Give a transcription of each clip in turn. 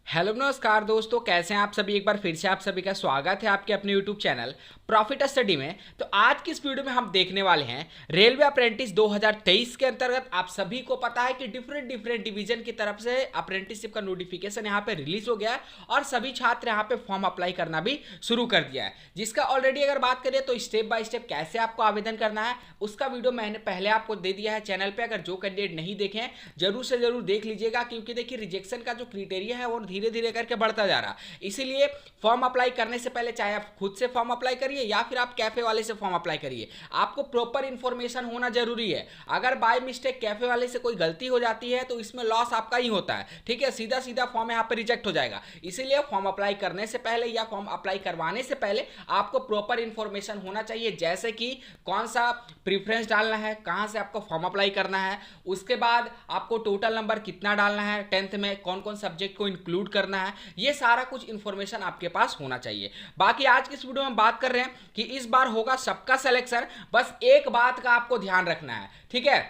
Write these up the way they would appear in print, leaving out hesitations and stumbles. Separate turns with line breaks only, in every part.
Hello नमस्कार दोस्तों, कैसे हैं आप सभी। एक बार फिर से आप सभी का स्वागत है आपके अपने यूट्यूब चैनल प्रॉफिट स्टडी में। तो आज की इस वीडियो में हम देखने वाले हैं रेलवे अप्रेंटिस 2023 के अंतर्गत। आप सभी को पता है कि डिफरेंट डिवीजन की तरफ से अप्रेंटिसशिप का नोटिफिकेशन यहाँ पे रिलीज हो गया है और सभी छात्र यहाँ पे फॉर्म अप्लाई करना भी शुरू कर दिया है, जिसका ऑलरेडी अगर बात करें तो स्टेप बाय स्टेप कैसे आपको आवेदन करना है उसका वीडियो मैंने पहले आपको दे दिया है चैनल पर। अगर जो कैंडिडेट नहीं देखे हैं जरूर से जरूर देख लीजिएगा, क्योंकि देखिए रिजेक्शन का जो क्राइटेरिया है वो धीरे धीरे करके बढ़ता जा रहा है। इसीलिए फॉर्म अप्लाई करने से पहले चाहे आप खुद से फॉर्म अप्लाई करिए या फिर आप कैफे वाले से फॉर्म अप्लाई करिए, आपको प्रॉपर इंफॉर्मेशन होना जरूरी है। अगर बाय मिस्टेक कैफे वाले से कोई गलती हो जाती है तो इसमें लॉस आपका ही होता है, ठीक है। सीधा सीधा फॉर्म यहाँ पे रिजेक्ट हो जाएगा। इसीलिए फॉर्म अप्लाई करने से पहले या फॉर्म अप्लाई करवाने से पहले आपको प्रॉपर इंफॉर्मेशन होना चाहिए, जैसे कि कौन सा प्रीफरेंस डालना है, कहां से आपको फॉर्म अप्लाई करना है, उसके बाद आपको टोटल नंबर कितना डालना है, 10th में कौन कौन सब्जेक्ट को इंक्लूड करना है, ये सारा कुछ इंफॉर्मेशन आपके पास होना चाहिए। बाकी आज की इस वीडियो में बात कर रहे हैं कि इस बार होगा सबका सिलेक्शन। बस एक बात का आपको ध्यान रखना है, ठीक है।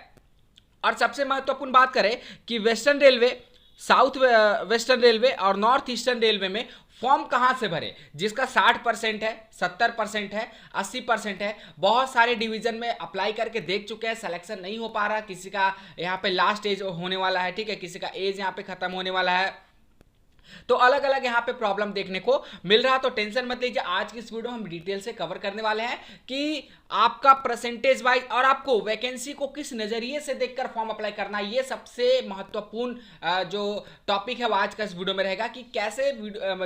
और सबसे महत्वपूर्ण बात करें कि western railway, south western railway और नॉर्थ ईस्टर्न रेलवे में फॉर्म कहां से भरे, जिसका 60% है, 70% है, 80% है। बहुत सारे डिवीजन में अप्लाई करके देख चुके हैं, सिलेक्शन नहीं हो पा रहा। किसी का यहाँ पे लास्ट एज होने वाला है, ठीक है, किसी का एज यहाँ पे खत्म होने वाला है, तो अलग अलग यहाँ पे प्रॉब्लम देखने को मिल रहा। तो टेंशन मत लीजिए, आज की इस वीडियो में हम डिटेल से कवर करने वाले हैं कि आपका परसेंटेज वाइज और आपको वैकेंसी को किस नजरिए से देखकर फॉर्म अप्लाई करना है। ये सबसे महत्वपूर्ण जो टॉपिक है वो आज का इस वीडियो में रहेगा कि कैसे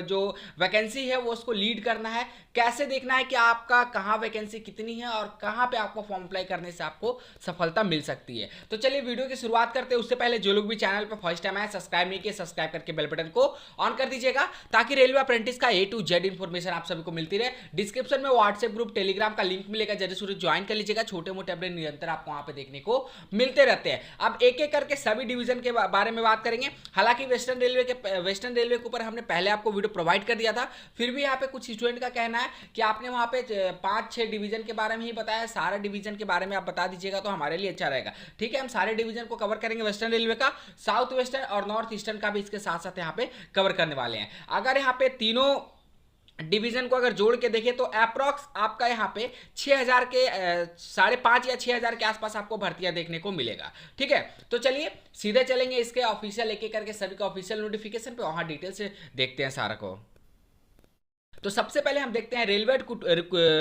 जो वैकेंसी है वो उसको लीड करना है, कैसे देखना है कि आपका कहाँ वैकेंसी कितनी है और कहाँ पे आपको फॉर्म अप्लाई करने से आपको सफलता मिल सकती है। तो चलिए वीडियो की शुरुआत करते हैं। उससे पहले जो लोग भी चैनल पर फर्स्ट टाइम आए, सब्सक्राइब नहीं किए, सब्सक्राइब करके बेल बटन को ऑन कर दीजिएगा ताकि रेलवे अप्रेंटिस का A to Z इंफॉर्मेशन आप सभी को मिलती रहे। डिस्क्रिप्शन में व्हाट्सएप ग्रुप, टेलीग्राम का लिंक मिलेगा, जरूर ज्वाइन कर लीजिएगा। छोटे मोटे अपडेट निरंतर आपको वहां पे देखने को मिलते रहते हैं। अब एक एक करके सभी डिवीजन के बारे में बात करेंगे। हालांकि वेस्टर्न रेलवे के ऊपर हमने पहले आपको वीडियो प्रोवाइड कर दिया था, फिर भी यहाँ पे कुछ स्टूडेंट का कहना है कि आपने वहां पे 5-6 डिवीजन के बारे में ही बताया, सारा डिवीजन के बारे में आप बता दीजिएगा तो हमारे लिए अच्छा रहेगा, ठीक है। हम सारे डिवीजन को कवर करेंगे, वेस्टर्न रेलवे का, साउथ वेस्टर्न और नॉर्थ ईस्टर्न का भी इसके साथ साथ यहाँ पे कवर करने वाले हैं। अगर यहाँ पे तीनों डिवीजन को अगर जोड़ के देखें तो अप्रॉक्स आपका यहाँ पे 6000 के 5.5 या 6000 के आसपास आपको भर्तियां देखने को मिलेगा, ठीक है। तो चलिए सीधे चलेंगे इसके ऑफिशियल एक एक करके सभी का ऑफिशियल नोटिफिकेशन पे, वहां डिटेल से देखते हैं सारा को। तो सबसे पहले हम देखते हैं railway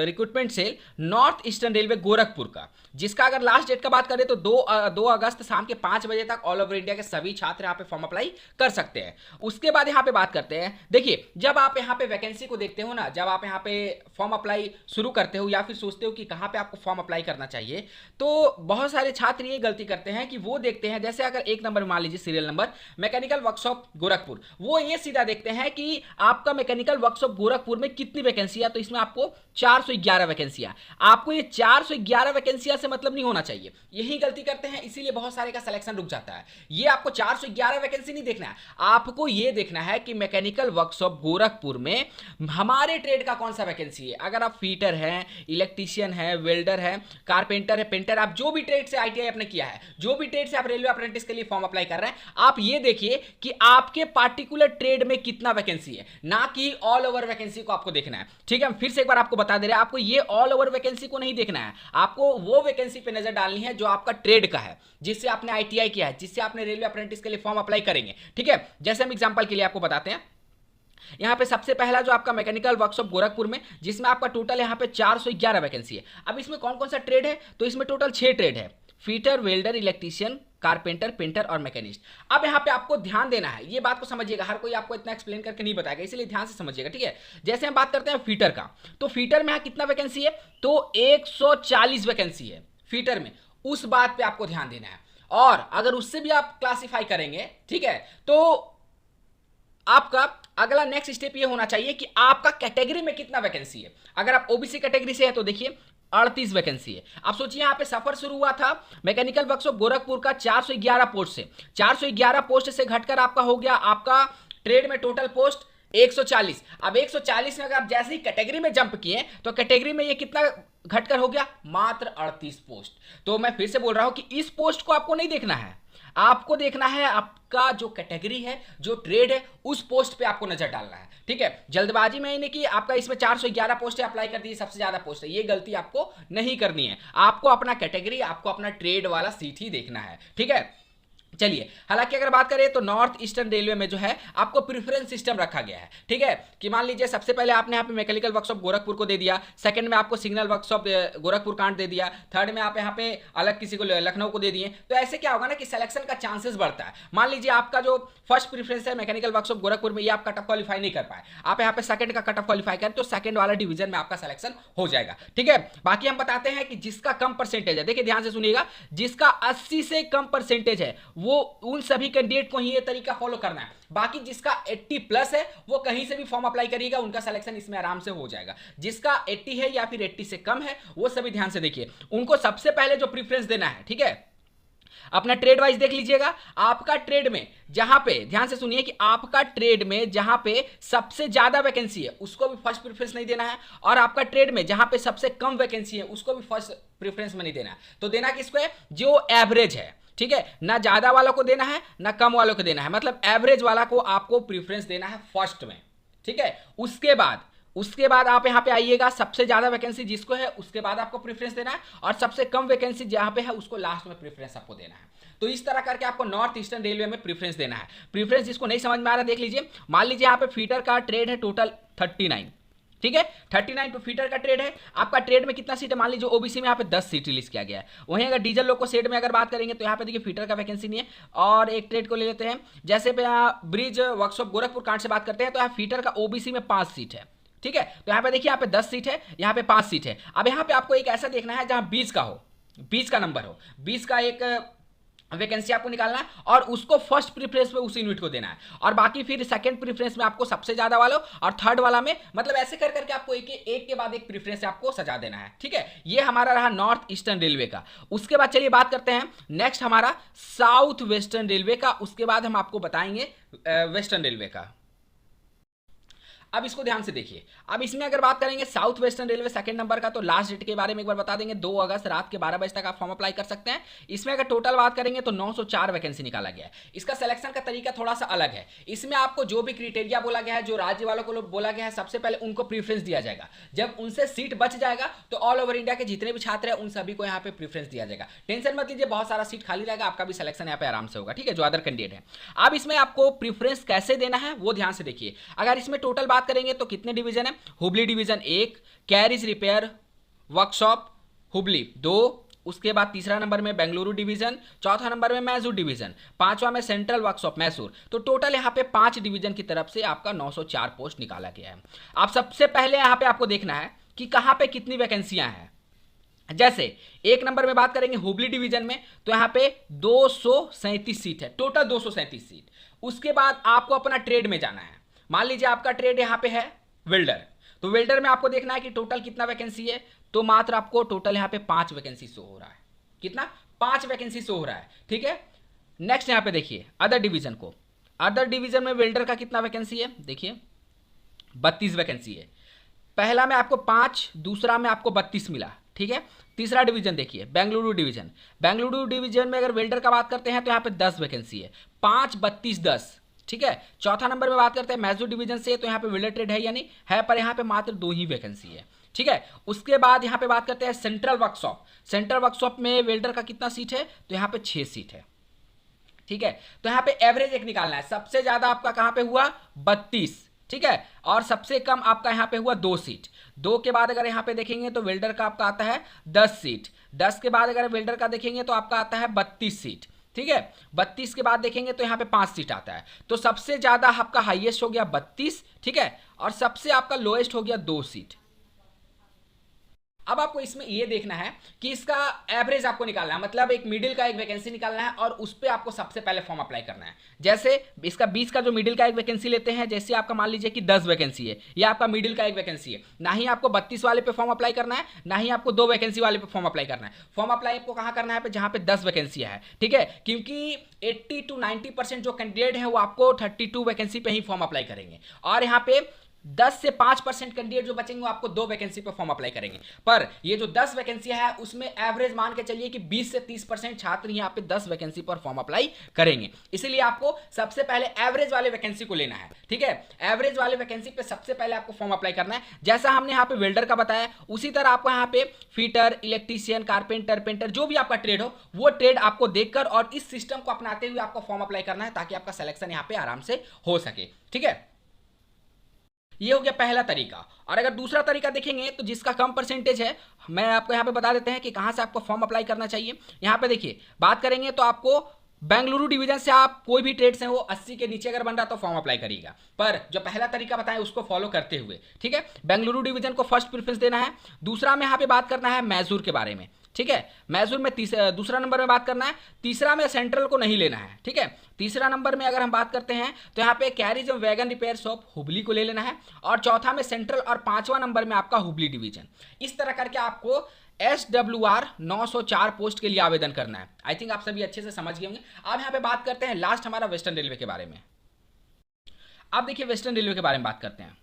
recruitment cell north eastern railway Gorakhpur का, जिसका अगर लास्ट डेट का बात करें तो 2 अगस्त शाम के 5 बजे तक ऑल ओवर इंडिया के सभी छात्र यहाँ पे फॉर्म अप्लाई कर सकते हैं। उसके बाद यहाँ पे बात करते हैं, देखिए जब आप यहाँ पे वैकेंसी को देखते हो ना, जब आप यहाँ पे फॉर्म अप्लाई शुरू करते हो या फिर सोचते हो कि कहाँ पे आपको फॉर्म अप्लाई करना चाहिए, तो बहुत सारे छात्र ये गलती करते हैं कि वो देखते हैं, जैसे अगर एक नंबर मान लीजिए serial number mechanical workshop Gorakhpur, वो ये सीधा देखते हैं कि आपका मैकेनिकल वर्कशॉप गोरखपुर में कितनी वैकेंसी है, तो इसमें आपको 411 वैकेंसियां। आपको ये 411 वैकेंसियां से मतलब नहीं होना चाहिए, यही गलती करते हैं, इसीलिए बहुत सारे का सिलेक्शन रुक जाता है। ये आपको 411 वैकेंसी नहीं देखना है, आपको ये देखना है कि मैकेनिकल वर्कशॉप गोरखपुर में हमारे ट्रेड का कौन सा वैकेंसी है। अगर आप फीटर हैं, इलेक्ट्रीशियन है, वेल्डर है, कारपेंटर है, पेंटर, आप जो भी ट्रेड से ITI आपने किया है, जो भी ट्रेड से आप रेलवे अप्रेंटिस के लिए फॉर्म अप्लाई कर रहे हैं, आप ये देखिए कि आपके पार्टिकुलर ट्रेड में कितना वैकेंसी है, ना कि ऑल ओवर वैकेंसी को आपको देखना है, ठीक है। फिर से एक बार आपको बता दे रहे हैं, आपको ये ऑल ओवर वैकेंसी को नहीं देखना है, आपको वो वैकेंसी पे नजर डालनी है जो आपका ट्रेड का है, जिससे आपने ITI किया है, जिससे आपने रेलवे अप्रेंटिस के लिए फॉर्म अप्लाई करेंगे, ठीक है। जैसे हम एग्जांपल के लिए आपको बताते हैं, यहां पे सबसे पहला जो आपका मैकेनिकल वर्कशॉप गोरखपुर में, जिसमें आपका टोटल यहां पे 411 वैकेंसी है। अब इसमें कौन कौन सा ट्रेड है, तो इसमें टोटल 6 ट्रेड है, fitter, welder, electrician, carpenter, painter और मैकेनिस्ट। अब यहाँ पे आपको ध्यान देना है, ये बात को समझिएगा, हर कोई आपको इतना एक्सप्लेन करके नहीं बताएगा, इसलिए ध्यान से समझिएगा, ठीक है। जैसे हम बात करते हैं फीटर का, तो फीटर में यहाँ कितना वैकेंसी है, तो 140 वैकेंसी है फीटर में, उस बात पे आपको ध्यान देना है। और अगर उससे भी आप क्लासिफाई करेंगे, ठीक है, तो आपका अगला नेक्स्ट स्टेप ये होना चाहिए कि आपका कैटेगरी में कितना वैकेंसी है। अगर आप OBC कैटेगरी से है तो देखिए 38 वैकेंसी है। अब सोचिए यहाँ पे सफर शुरू हुआ था मैकेनिकल वर्कशॉप गोरखपुर का 411 पोस्ट से, 411 पोस्ट से घटकर आपका हो गया, आपका ट्रेड में टोटल पोस्ट 140। अब 140 में अगर आप जैसे ही कैटेगरी में जंप किए तो कैटेगरी में ये कितना घटकर हो गया, मात्र 38 पोस्ट। तो मैं फिर से बोल रहा हूं कि इस पोस्ट को आपको नहीं देखना है, आपको देखना है आपका जो कैटेगरी है, जो ट्रेड है, उस पोस्ट पे आपको नजर डालना है। ठीक है, जल्दबाजी में नहीं कि आपका इसमें 411 पोस्ट है, अप्लाई कर दीजिए, सबसे ज्यादा पोस्ट है, ये गलती आपको नहीं करनी है। आपको अपना कैटेगरी, आपको अपना ट्रेड वाला सीट ही देखना है। ठीक है, चलिए, हालांकि अगर बात करें तो नॉर्थ ईस्टर्न रेलवे में जो है आपको प्रेफरेंस सिस्टम रखा गया है। ठीक है, कि मान लीजिए सबसे पहले आपने यहाँ पे मैकेनिकल वर्कशॉप गोरखपुर को दे दिया, सेकंड में आपको सिग्नल वर्कशॉप गोरखपुर कांड दे दिया, थर्ड में आप यहाँ पे अलग किसी को लखनऊ को दे दिए। तो ऐसे क्या होगा ना कि सिलेक्शन का चांसेस बढ़ता है। मान लीजिए आपका जो फर्स्ट प्रेफरेंस है मैकेनिकल वर्कशॉप गोरखपुर में, ये आप कट ऑफ क्वालिफाई नहीं कर पाए, आप यहाँ पे सेकंड का कट ऑफ क्वालिफाई करें तो सेकंड वाला डिवीजन में आपका सिलेक्शन हो जाएगा। ठीक है, बाकी हम बताते हैं कि जिसका कम परसेंटेज है, देखिए ध्यान से सुनिएगा, जिसका 80 से कम परसेंटेज है वो उन सभी कैंडिडेट को ही ये तरीका फॉलो करना है। बाकी जिसका 80 प्लस है वो कहीं से भी फॉर्म अप्लाई करिएगा, उनका सिलेक्शन इसमें आराम से हो जाएगा। जिसका 80 है या फिर 80 से कम है वो सभी ध्यान से देखिए, उनको सबसे पहले जो प्रेफरेंस देना है। ठीक है, अपना ट्रेड वाइज देख लीजिएगा, आपका ट्रेड में जहां पे, ध्यान से सुनिए कि आपका ट्रेड में जहां पे सबसे ज्यादा वैकेंसी है उसको भी फर्स्ट प्रेफरेंस नहीं देना है, और आपका ट्रेड में जहां पे सबसे कम वैकेंसी है उसको भी फर्स्ट प्रेफरेंस में नहीं देना है। तो देना किसको है? जो एवरेज है। ठीक है, ना ज्यादा वालों को देना है ना कम वालों को देना है, मतलब एवरेज वाला को आपको प्रेफरेंस देना है फर्स्ट में। ठीक है, उसके बाद आप यहां पे आइएगा, सबसे ज्यादा वैकेंसी जिसको है उसके बाद आपको प्रेफरेंस देना है, और सबसे कम वैकेंसी जहां पे है उसको लास्ट में प्रेफरेंस आपको देना है। तो इस तरह करके आपको नॉर्थ ईस्टर्न रेलवे में प्रेफरेंस देना है। प्रेफरेंस जिसको नहीं समझ में आ रहा देख लीजिए, मान लीजिए यहाँ पे फीटर का ट्रेड है टोटल 39। ठीक है, 39 तो फीटर का ट्रेड है। आपका ट्रेड में कितना सीट है? मान लीजिए ओबीसी में यहाँ पे 10 सीट रिलीज किया गया है। वहीं अगर डीजल लोको सेट में अगर बात करेंगे तो यहाँ पे देखिए फीटर का वैकेंसी नहीं है। और एक ट्रेड को ले लेते हैं, जैसे पे यहाँ ब्रिज वर्कशॉप गोरखपुर कांड से बात करते हैं तो यहाँ फीटर का ओबीसी में 5 सीट है। ठीक है, तो यहाँ पे देखिए यहाँ पे 10 सीट है, यहाँ पे 5 सीट है। अब यहाँ पे आपको एक ऐसा देखना है जहां 20 का हो, 20 का नंबर हो, 20 का एक वैकेंसी आपको निकालना है और उसको फर्स्ट प्रेफरेंस पे उस यूनिट को देना है, और बाकी फिर सेकंड प्रेफरेंस में आपको सबसे ज्यादा वालों और थर्ड वाला में, मतलब ऐसे कर करके आपको एक के बाद एक प्रेफरेंस आपको सजा देना है। ठीक है, ये हमारा रहा नॉर्थ ईस्टर्न रेलवे का। उसके बाद चलिए बात करते हैं नेक्स्ट हमारा साउथ वेस्टर्न रेलवे का, उसके बाद हम आपको बताएंगे वेस्टर्न रेलवे का। अब इसको ध्यान से देखिए, अब इसमें अगर बात करेंगे south western railway second number का, तो लास्ट डेट के बारे में एक बार बता देंगे, 2 अगस्त रात के 12 बजे तक आप फॉर्म अप्लाई कर सकते हैं। इसमें अगर टोटल बात करेंगे तो 904 वैकेंसी निकाला गया है। इसका सिलेक्शन का तरीका थोड़ा सा अलग है। इसमें आपको जो भी क्राइटेरिया बोला गया है, जो राज्य वालों को बोला गया है, सबसे पहले उनको प्रीफरेंस दिया जाएगा। जब उनसे सीट बच जाएगा तो ऑल ओवर इंडिया के जितने भी छात्र हैं उन सभी को यहाँ पे प्रीफरेंस दिया जाएगा। टेंशन मत लीजिए, बहुत सारा सीट खाली रहेगा, आपका भी सिलेक्शन यहाँ पे आराम से होगा। ठीक है, जो अदर कैंडिडेट है। अब इसमें आपको प्रीफरेंस कैसे देना है वो ध्यान से देखिए। अगर इसमें टोटल बात करेंगे तो कितने डिवीजन है? Hubli division 1, carriage repair workshop Hubli 2, उसके बाद तीसरा नंबर में बेंगलुरु डिवीजन, चौथा नंबर में मैसूर डिवीजन, पांचवा में सेंट्रल वर्कशॉप मैसूर। तो टोटल यहाँ पे 5 डिवीजन की तरफ से आपका 904 पोस्ट निकाला गया है। आप सबसे पहले यहाँ पे आपको देखना है कि कहाँ पे कितनी वैकेंसियां हैं। जैसे एक नंबर में बात करेंगे हुबली डिवीजन में, तो यहाँ पे 237 सीट है, टोटल 237 सीट। उसके बाद आपको अपना ट्रेड में जाना है। मान लीजिए आपका ट्रेड यहाँ पे है वेल्डर, तो वेल्डर में आपको देखना है कि टोटल कितना वैकेंसी है, तो मात्र आपको टोटल यहाँ पे 5 वैकेंसी शो हो रहा है। कितना? 5 वैकेंसी शो हो रहा है। ठीक है, नेक्स्ट यहाँ पे देखिए अदर डिवीजन को। अदर डिवीजन में वेल्डर का कितना वैकेंसी है? देखिए 32 वैकेंसी है। पहला में आपको 5, दूसरा में आपको 32 मिला। ठीक है, तीसरा डिवीजन देखिए बेंगलुरु डिवीजन। बेंगलुरु डिवीजन में अगर वेल्डर का बात करते हैं तो यहाँ पे 10 वैकेंसी है, 5, 32, 10। ठीक है, चौथा नंबर में बात करते हैं मैसूर डिवीजन से, तो यहाँ पे वेल्डर ट्रेड है या नहीं है, पर यहाँ पे मात्र 2 ही वैकेंसी है। ठीक है, उसके बाद यहाँ पे बात करते हैं सेंट्रल वर्कशॉप। सेंट्रल वर्कशॉप में वेल्डर का कितना सीट है? तो यहाँ पे 6 सीट है। ठीक है, तो यहाँ पे एवरेज एक निकालना है। सबसे ज्यादा आपका कहाँ पे हुआ? 32। ठीक है, और सबसे कम आपका यहाँ पे हुआ 2 सीट। 2 के बाद अगर यहाँ पे देखेंगे तो वेल्डर का आपका आता है 10 सीट। 10 के बाद अगर वेल्डर का देखेंगे तो आपका आता है 32 सीट। ठीक है, 32 के बाद देखेंगे तो यहाँ पे 5 सीट आता है। तो सबसे ज्यादा आपका हाईएस्ट हो गया 32। ठीक है, और सबसे आपका लोएस्ट हो गया 2 सीट। अब आपको इसमें ये देखना है कि इसका एवरेज आपको निकालना है, मतलब एक मिडिल का एक वैकेंसी निकालना है और उस पर आपको सबसे पहले फॉर्म अप्लाई करना है। जैसे इसका 20 का जो मिडिल का एक वैकेंसी लेते हैं, जैसे आपका मान लीजिए कि 10 वैकेंसी है, या आपका मिडिल का एक वैकेंसी है, ना ही आपको 32 वाले पे फॉर्म अप्लाई करना है, ना ही आपको 2 वैकेंसी वाले पे फॉर्म अप्लाई करना है। फॉर्म अप्लाई आपको कहाँ करना है? जहाँ पे 10 वैकेंसी है। ठीक है, क्योंकि 80 to 90% जो कैंडिडेट है वो आपको 32 वैकेंसी पे ही फॉर्म अप्लाई करेंगे, और यहाँ पे 10 से 5% कैंडिडेट जो बचेंगे वो आपको 2 वैकेंसी पर फॉर्म अप्लाई करेंगे। पर ये जो 10 वैकेंसी है उसमें एवरेज मान के चलिए कि 20 से 30% छात्र यहाँ पे 10 वैकेंसी पर फॉर्म अप्लाई करेंगे। इसीलिए आपको सबसे पहले एवरेज वाले वैकेंसी को लेना है, ठीक है। एवरेज वाले वैकेंसी पे सबसे पहले आपको फॉर्म अप्लाई करना है। जैसा हमने यहाँ पे वेल्डर का बताया उसी तरह आपको यहाँ पे फिटर, इलेक्ट्रीशियन, कारपेंटर, पेंटर जो भी आपका ट्रेड हो वो ट्रेड आपको देखकर और इस सिस्टम को अपनाते हुए आपको फॉर्म अप्लाई करना है ताकि आपका सिलेक्शन यहाँ पे आराम से हो सके, ठीक है। ये हो गया पहला तरीका। और अगर दूसरा तरीका देखेंगे तो जिसका कम परसेंटेज है, मैं आपको यहाँ पे बता देते हैं कि कहाँ से आपको फॉर्म अप्लाई करना चाहिए। यहाँ पे देखिए बात करेंगे तो आपको बेंगलुरु डिवीजन से आप कोई भी ट्रेड्स हैं वो 80 के नीचे अगर बन रहा तो फॉर्म अप्लाई करिएगा। पर जो पहला तरीका बताएं उसको फॉलो करते हुए, ठीक है। बेंगलुरु डिवीजन को फर्स्ट प्रेफरेंस देना है। दूसरा में यहाँ पे बात करना है मैसूर के बारे में, ठीक है। मैसूर में दूसरा नंबर में बात करना है। तीसरा में सेंट्रल को नहीं लेना है, ठीक है। तीसरा नंबर में अगर हम बात करते हैं तो यहाँ पे कैरिज और वैगन रिपेयर शॉप हुबली को ले लेना है। और चौथा में सेंट्रल और पांचवा नंबर में आपका हुबली डिवीजन। इस तरह करके आपको SWR 904 पोस्ट के लिए आवेदन करना है। आई थिंक आप सभी अच्छे से समझ गए होंगे। अब यहाँ पे बात करते हैं लास्ट हमारा वेस्टर्न रेलवे के बारे में। अब देखिए वेस्टर्न रेलवे के बारे में बात करते हैं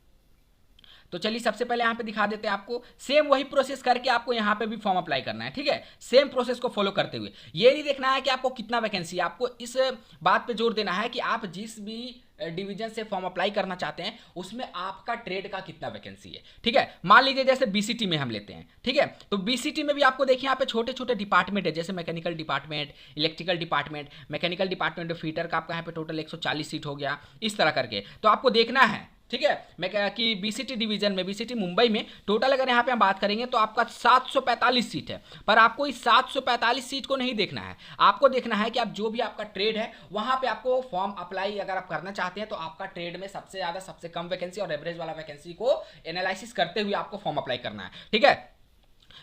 तो चलिए सबसे पहले यहाँ पे दिखा देते हैं आपको। सेम वही प्रोसेस करके आपको यहाँ पे भी फॉर्म अप्लाई करना है, ठीक है। सेम प्रोसेस को फॉलो करते हुए ये नहीं देखना है कि आपको कितना वैकेंसी है, आपको इस बात पे जोर देना है कि आप जिस भी डिवीजन से फॉर्म अप्लाई करना चाहते हैं उसमें आपका ट्रेड का कितना वैकेंसी है, ठीक है। मान लीजिए जैसे बीसीटी में हम लेते हैं, ठीक है। तो बीसीटी में भी आपको देखिए यहाँ पे छोटे छोटे डिपार्टमेंट है, जैसे mechanical department, electrical department, mechanical department fitter का आपका यहाँ पे टोटल 140 सीट हो गया, इस तरह करके। तो आपको देखना है, ठीक है। मैं क्या कि बीसीटी डिवीजन में, बीसीटी मुंबई में टोटल अगर यहाँ पे हम बात करेंगे तो आपका 745 सीट है। पर आपको इस 745 सीट को नहीं देखना है, आपको देखना है कि आप जो भी आपका ट्रेड है वहां पे आपको फॉर्म अप्लाई अगर आप करना चाहते हैं तो आपका ट्रेड में सबसे ज्यादा सबसे कम वैकेंसी और एवरेज वाला वैकेंसी को एनालिसिस करते हुए आपको फॉर्म अप्लाई करना है, ठीक है।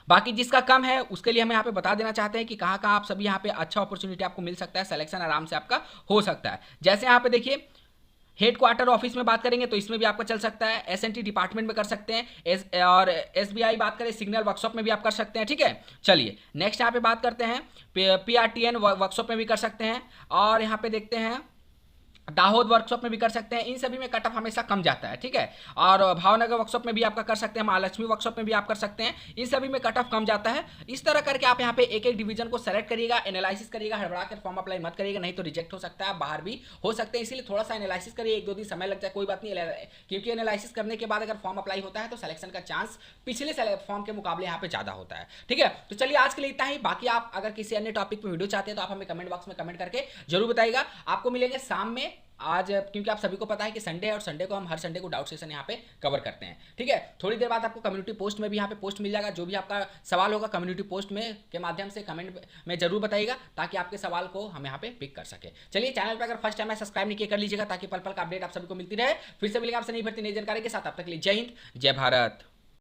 बाकी जिसका कम है उसके लिए हम यहाँ पे बता देना चाहते हैं कि कहाँ कहाँ आप सभी यहाँ पे अच्छा अपॉर्चुनिटी आपको मिल सकता है, सिलेक्शन आराम से आपका हो सकता है। जैसे यहाँ पे देखिए हेड क्वार्टर ऑफिस में बात करेंगे तो इसमें भी आपका चल सकता है, एसएनटी डिपार्टमेंट में कर सकते हैं, और एसबीआई बात करें सिग्नल वर्कशॉप में भी आप कर सकते हैं, ठीक है। चलिए नेक्स्ट यहाँ पे बात करते हैं पीआरटीएन वर्कशॉप में भी कर सकते हैं, और यहाँ पे देखते हैं दाहोद वर्कशॉप में भी कर सकते हैं। इन सभी में कट ऑफ हमेशा कम जाता है, ठीक है। और भावनगर वर्कशॉप में भी आपका कर सकते हैं, महालक्ष्मी वर्कशॉप में भी आप कर सकते हैं, इन सभी में कट ऑफ कम जाता है। इस तरह करके आप यहाँ पे एक एक डिवीजन को सेलेक्ट करिएगा, एनालिसिस करिएगा, हड़बड़ा कर फॉर्म अप्लाई मत करिएगा, नहीं तो रिजेक्ट हो सकता है, बाहर भी हो सकते हैं। इसलिए थोड़ा सा एनालिसिस करिए, 1-2 दिन समय लग जाए कोई बात नहीं, क्योंकि एनालिसिस करने के बाद अगर फॉर्म अप्लाई होता है तो सिलेक्शन का चांस पिछले फॉर्म के मुकाबले यहाँ पे ज्यादा होता है, ठीक है। तो चलिए आज के लिए इतना ही। बाकी आप अगर किसी अन्य टॉपिक पर वीडियो चाहते हैं तो आप हमें कमेंट बॉक्स में कमेंट करके जरूर बताइएगा। आपको मिलेंगे शाम में आज, क्योंकि आप सभी को पता है कि संडे है और संडे को हम हर संडे को डाउट सेशन यहाँ पे कवर करते हैं, ठीक है। थोड़ी देर बाद आपको कम्युनिटी पोस्ट में भी यहाँ पे पोस्ट मिल जाएगा। जो भी आपका सवाल होगा कम्युनिटी पोस्ट में के माध्यम से कमेंट में जरूर बताइएगा ताकि आपके सवाल को हम यहाँ पे पिक कर सके। चलिए चैनल पर अगर फर्स्ट टाइम है सब्सक्राइब नहीं किया कर लीजिएगा ताकि पल पल का अपडेट आप सभी को मिलती रहे। फिर से मिलेगा आपसे नई भर्ती नई जानकारी के साथ, अब तक के लिए जय हिंद जय भारत।